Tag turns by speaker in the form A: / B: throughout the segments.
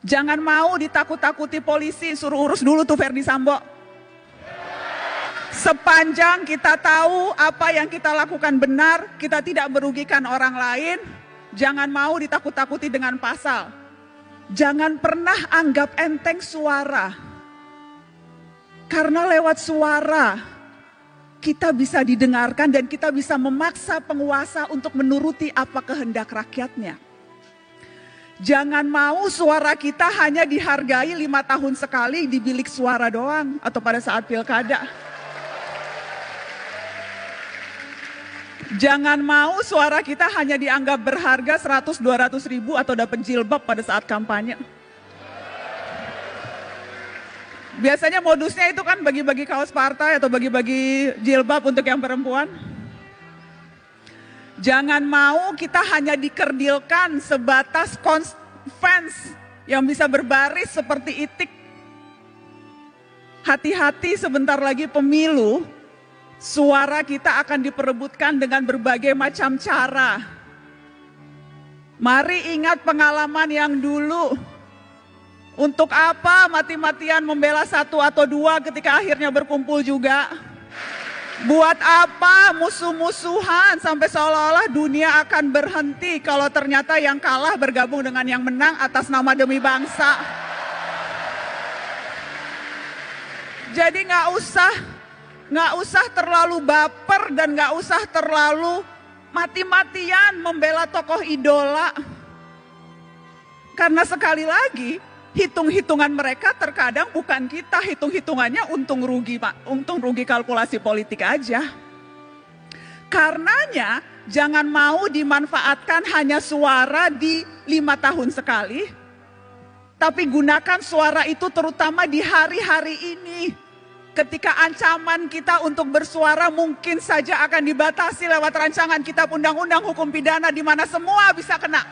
A: Jangan mau ditakut-takuti polisi, suruh urus dulu tuh Verdi Sambo. Sepanjang kita tahu apa yang kita lakukan benar, kita tidak merugikan orang lain, jangan mau ditakut-takuti dengan pasal. Jangan pernah anggap enteng suara. Karena lewat suara, kita bisa didengarkan dan kita bisa memaksa penguasa untuk menuruti apa kehendak rakyatnya. Jangan mau suara kita hanya dihargai 5 tahun sekali di bilik suara doang atau pada saat pilkada. Jangan mau suara kita hanya dianggap berharga 100-200 ribu atau dapat jilbab pada saat kampanye. Biasanya modusnya itu kan bagi-bagi kaos partai atau bagi-bagi jilbab untuk yang perempuan. Jangan mau kita hanya dikerdilkan sebatas fans yang bisa berbaris seperti itik. Hati-hati, sebentar lagi pemilu, suara kita akan diperebutkan dengan berbagai macam cara. Mari ingat pengalaman yang dulu. Untuk apa mati-matian membela 1 atau 2 ketika akhirnya berkumpul juga? Buat apa musuh-musuhan sampai seolah-olah dunia akan berhenti kalau ternyata yang kalah bergabung dengan yang menang atas nama demi bangsa. Jadi nggak usah terlalu baper dan nggak usah terlalu mati-matian membela tokoh idola. Karena sekali lagi, hitung-hitungan mereka terkadang bukan kita, hitung-hitungannya untung rugi, Pak. Untung rugi kalkulasi politik aja. Karenanya jangan mau dimanfaatkan hanya suara di 5 tahun sekali, tapi gunakan suara itu terutama di hari-hari ini. Ketika ancaman kita untuk bersuara mungkin saja akan dibatasi lewat rancangan kitab undang-undang hukum pidana di mana semua bisa kena.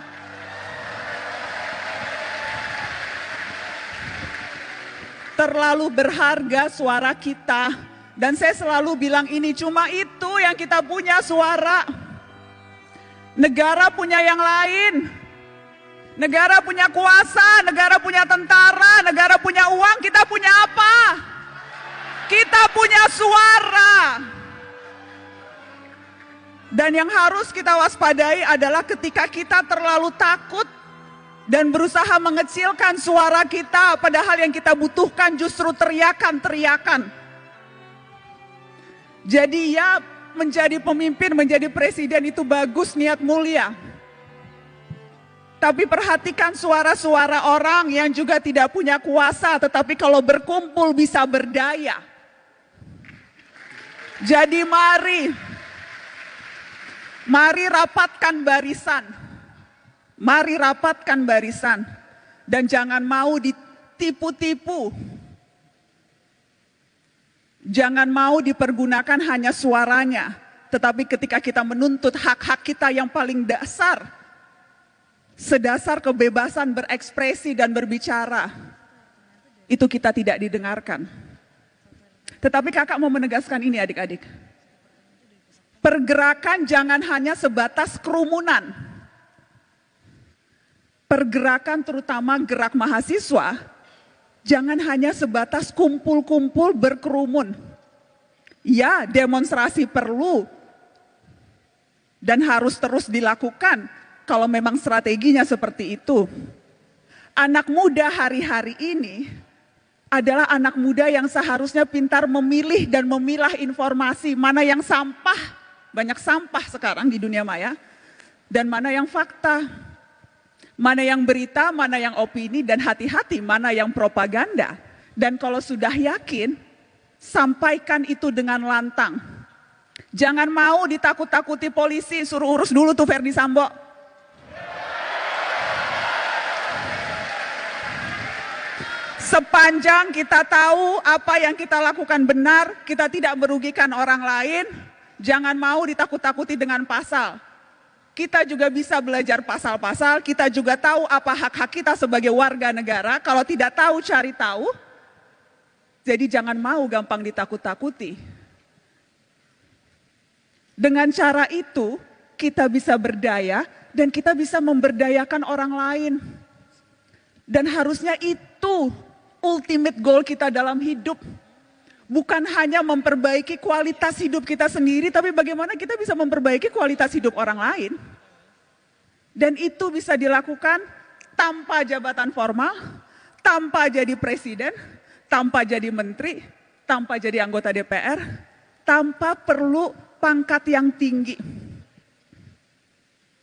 A: Terlalu berharga suara kita. Dan saya selalu bilang ini, cuma itu yang kita punya, suara. Negara punya yang lain. Negara punya kuasa, negara punya tentara, negara punya uang, kita punya apa? Kita punya suara. Dan yang harus kita waspadai adalah ketika kita terlalu takut dan berusaha mengecilkan suara kita, padahal yang kita butuhkan justru teriakan-teriakan. Jadi ya, menjadi pemimpin, menjadi presiden itu bagus, niat mulia. Tapi perhatikan suara-suara orang yang juga tidak punya kuasa, tetapi kalau berkumpul bisa berdaya. Jadi mari rapatkan barisan. Mari rapatkan barisan dan jangan mau ditipu-tipu. Jangan mau dipergunakan hanya suaranya, tetapi ketika kita menuntut hak-hak kita yang paling dasar, sedasar kebebasan berekspresi dan berbicara, itu kita tidak didengarkan. Tetapi kakak mau menegaskan ini adik-adik. Pergerakan jangan hanya sebatas kerumunan. Pergerakan terutama gerak mahasiswa, jangan hanya sebatas kumpul-kumpul berkerumun. Ya, demonstrasi perlu dan harus terus dilakukan kalau memang strateginya seperti itu. Anak muda hari-hari ini adalah anak muda yang seharusnya pintar memilih dan memilah informasi, mana yang sampah, banyak sampah sekarang di dunia maya, dan mana yang fakta. Mana yang berita, mana yang opini, dan hati-hati mana yang propaganda. Dan kalau sudah yakin, sampaikan itu dengan lantang. Jangan mau ditakut-takuti polisi, suruh urus dulu tuh Verdi Sambo. Sepanjang kita tahu apa yang kita lakukan benar, kita tidak merugikan orang lain, jangan mau ditakut-takuti dengan pasal. Kita juga bisa belajar pasal-pasal, kita juga tahu apa hak-hak kita sebagai warga negara. Kalau tidak tahu, cari tahu. Jadi jangan mau gampang ditakut-takuti. Dengan cara itu, kita bisa berdaya dan kita bisa memberdayakan orang lain. Dan harusnya itu ultimate goal kita dalam hidup. Bukan hanya memperbaiki kualitas hidup kita sendiri, tapi bagaimana kita bisa memperbaiki kualitas hidup orang lain. Dan itu bisa dilakukan tanpa jabatan formal, tanpa jadi presiden, tanpa jadi menteri, tanpa jadi anggota DPR, tanpa perlu pangkat yang tinggi.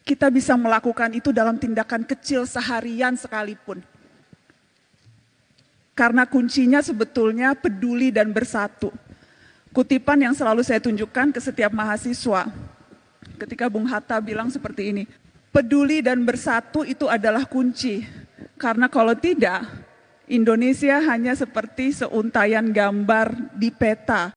A: Kita bisa melakukan itu dalam tindakan kecil seharian sekalipun. Karena kuncinya sebetulnya peduli dan bersatu. Kutipan yang selalu saya tunjukkan ke setiap mahasiswa, ketika Bung Hatta bilang seperti ini, peduli dan bersatu itu adalah kunci. Karena kalau tidak, Indonesia hanya seperti seuntaian gambar di peta.